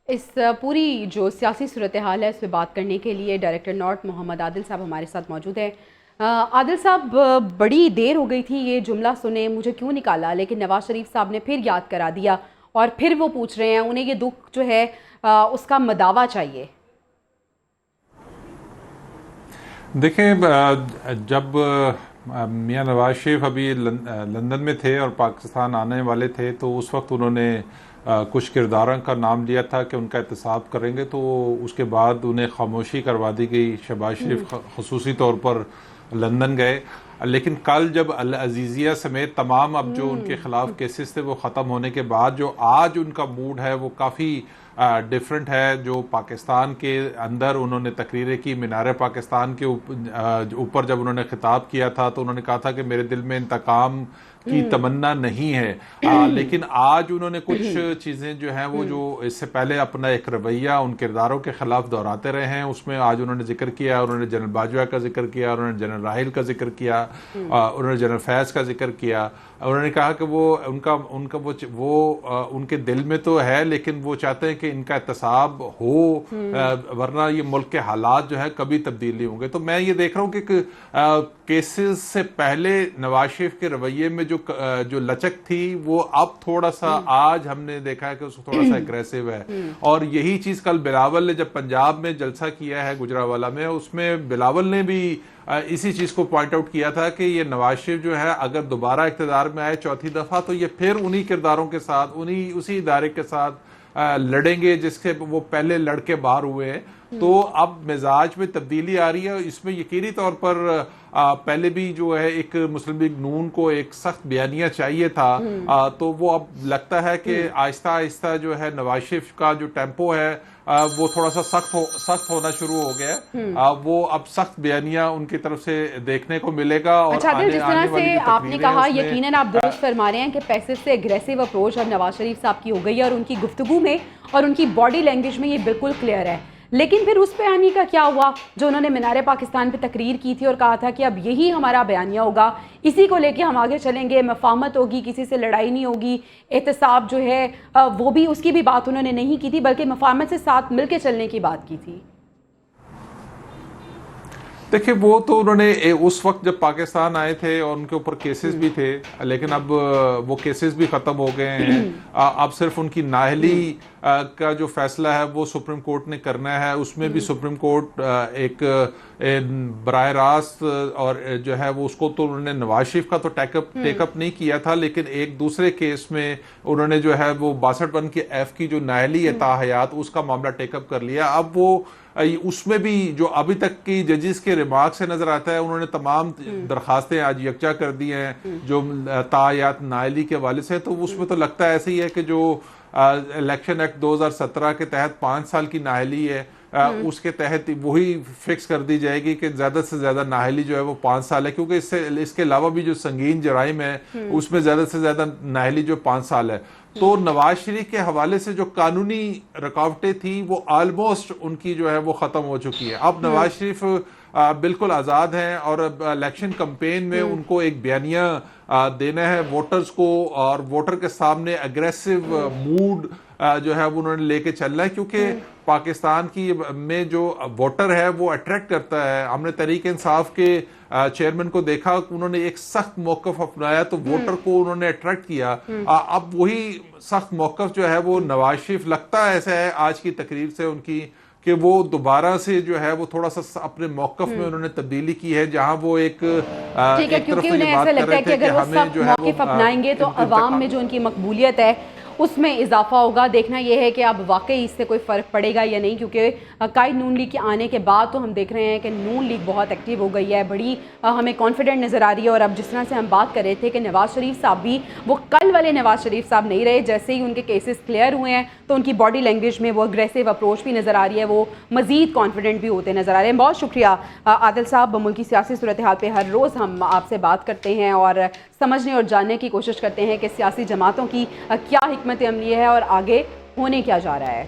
اس پوری جو سیاسی صورتحال ہے اس پہ بات کرنے کے لیے ڈائریکٹر نارتھ محمد عادل صاحب ہمارے ساتھ موجود ہیں۔ عادل صاحب، بڑی دیر ہو گئی تھی یہ جملہ سنے مجھے کیوں نکالا، لیکن نواز شریف صاحب نے پھر یاد کرا دیا اور پھر وہ پوچھ رہے ہیں انہیں یہ دکھ جو ہے اس کا مداوع چاہیے۔ دیکھیں، جب میاں نواز شریف ابھی لندن میں تھے اور پاکستان آنے والے تھے تو اس وقت انہوں نے کچھ کرداروں کا نام لیا تھا کہ ان کا احتساب کریں گے، تو اس کے بعد انہیں خاموشی کروا دی گئی۔ شہباز شریف خصوصی طور پر لندن گئے، لیکن کل جب العزیزیہ سمیت تمام اب جو ان کے خلاف کیسز تھے وہ ختم ہونے کے بعد جو آج ان کا موڈ ہے وہ کافی ڈیفرنٹ ہے۔ جو پاکستان کے اندر انہوں نے تقریریں کی، مینار پاکستان کے اوپر جب انہوں نے خطاب کیا تھا تو انہوں نے کہا تھا کہ میرے دل میں انتقام کی تمنا نہیں ہے، لیکن آج انہوں نے کچھ چیزیں جو ہیں وہ جو اس سے پہلے اپنا ایک رویہ ان کرداروں کے خلاف دہراتے رہے ہیں، اس میں آج انہوں نے ذکر کیا، انہوں نے جنرل باجوہ کا ذکر کیا، انہوں نے جنرل راحیل کا ذکر کیا، انہوں نے جنرل فیض کا ذکر کیا۔ انہوں نے کہا کہ وہ ان کے دل میں تو ہے لیکن وہ چاہتے ہیں کہ ان کا احتساب ہو، ورنہ یہ ملک کے حالات جو ہے کبھی تبدیل نہیں ہوں گے۔ تو میں یہ دیکھ رہا ہوں کہ کیسز سے پہلے نواز شریف کے رویے میں جو لچک تھی وہ اب تھوڑا سا آج ہم نے دیکھا ہے کہ اس کو تھوڑا سا اگریسو ہے، اور یہی چیز کل بلاول نے جب پنجاب میں جلسہ کیا ہے گجرانوالہ میں، اس میں بلاول نے بھی اسی چیز کو پوائنٹ آؤٹ کیا تھا کہ یہ نواز شریف جو ہے اگر دوبارہ اقتدار میں آئے چوتھی دفعہ تو یہ پھر انہی کرداروں کے ساتھ اسی ادارے کے ساتھ لڑیں گے جس کے وہ پہلے لڑ کے باہر ہوئے ہیں۔ تو اب مزاج میں تبدیلی آ رہی ہے، اس میں یقینی طور پر پہلے بھی جو ہے ایک مسلم لیگ نون کو ایک سخت بیانیہ چاہیے تھا، تو وہ اب لگتا ہے کہ آہستہ آہستہ جو ہے نواز شریف کا جو ٹیمپو ہے وہ تھوڑا سا سخت ہونا شروع ہو گیا ہے، وہ اب سخت بیانیہ ان کی طرف سے دیکھنے کو ملے گا۔ اور اچھا عادل، جس طرح سے آپ نے کہا یقیناً آپ درست فرما رہے ہیں کہ پیسے سے اگریسو اپروچ اب نواز شریف صاحب کی ہو گئی ہے، اور ان کی گفتگو میں اور ان کی باڈی لینگویج میں یہ بالکل کلیئر ہے، لیکن پھر اس بیانیے کا کیا ہوا جو انہوں نے مینار پاکستان پہ تقریر کی تھی اور کہا تھا کہ اب یہی ہمارا بیانیہ ہوگا، اسی کو لے کے ہم آگے چلیں گے، مفاہمت ہوگی، کسی سے لڑائی نہیں ہوگی، احتساب جو ہے وہ بھی اس کی بھی بات انہوں نے نہیں کی تھی بلکہ مفاہمت سے ساتھ مل کے چلنے کی بات کی تھی۔ دیکھیں، وہ تو انہوں نے اس وقت جب پاکستان آئے تھے اور ان کے اوپر کیسز بھی تھے، لیکن اب وہ کیسز بھی ختم ہو گئے ہیں، اب صرف ان کی نااہلی کا جو فیصلہ ہے وہ سپریم کورٹ نے کرنا ہے، اس میں بھی سپریم کورٹ ایک براہ راست اور جو ہے وہ اس کو تو انہوں نے نواز شریف کا تو ٹیک اپ نہیں کیا تھا، لیکن ایک دوسرے کیس میں انہوں نے جو ہے وہ 62 کی ایف کی جو نااہلی ہے تاحیات اس کا معاملہ ٹیک اپ کر لیا۔ اب وہ اس میں بھی جو ابھی تک کی ججز کے ریمارک سے نظر آتا ہے انہوں نے تمام درخواستیں آج یکجا کر دی ہیں جو تاحیات نااہلی کے حوالے سے، تو اس میں تو لگتا ہے ایسے ہی ہے کہ جو الیکشن ایکٹ 2017 کے تحت 5 سال کی نااہلی ہے اس کے تحت وہی فکس کر دی جائے گی کہ زیادہ سے زیادہ نااہلی جو ہے وہ 5 سال ہے، کیونکہ اس کے علاوہ بھی جو سنگین جرائم ہے اس میں زیادہ سے زیادہ نااہلی جو 5 سال ہے۔ تو نواز شریف کے حوالے سے جو قانونی رکاوٹیں تھیں وہ آلموسٹ ان کی جو ہے وہ ختم ہو چکی ہے۔ اب نواز شریف بالکل آزاد ہیں اور الیکشن کمپین میں ان کو ایک بیانیہ دینا ہے ووٹرز کو، اور ووٹر کے سامنے اگریسو موڈ جو ہے وہ انہوں نے لے کے چلنا ہے، کیونکہ پاکستان کی میں جو ووٹر ہے وہ اٹریکٹ کرتا ہے۔ ہم نے تحریک انصاف کے چیئرمین کو دیکھا، انہوں نے ایک سخت موقف اپنایا تو ووٹر کو انہوں نے اٹریکٹ کیا۔ اب وہی سخت موقف جو ہے وہ نواز شریف لگتا ہے ایسا ہے آج کی تقریر سے ان کی کہ وہ دوبارہ سے جو ہے وہ تھوڑا سا اپنے موقف میں انہوں نے تبدیلی کی ہے، جہاں وہ ایک طرف یہ بات کر رہے تھے کہ ہمیں جو ہے موقف اپنائیں گے تو عوام میں جو ان کی مقبولیت ہے اس میں اضافہ ہوگا۔ دیکھنا یہ ہے کہ اب واقعی اس سے کوئی فرق پڑے گا یا نہیں، کیونکہ قائد نون لیگ کے آنے کے بعد تو ہم دیکھ رہے ہیں کہ نون لیگ بہت ایکٹیو ہو گئی ہے، بڑی ہمیں کانفیڈنٹ نظر آ رہی ہے، اور اب جس طرح سے ہم بات کر رہے تھے کہ نواز شریف صاحب بھی وہ کل والے نواز شریف صاحب نہیں رہے، جیسے ہی ان کے کیسز کلیئر ہوئے ہیں تو ان کی باڈی لینگویج میں وہ اگریسو اپروچ بھی نظر آ رہی ہے، وہ مزید کانفیڈنٹ بھی ہوتے نظر آ رہے ہیں۔ بہت شکریہ عادل صاحب، ملکی سیاسی صورتحال پہ ہر روز ہم آپ سے بات کرتے ہیں اور سمجھنے اور جاننے کی کوشش کرتے ہیں کہ سیاسی جماعتوں کی کیا حکمت عملی ہے اور آگے ہونے کیا جا رہا ہے۔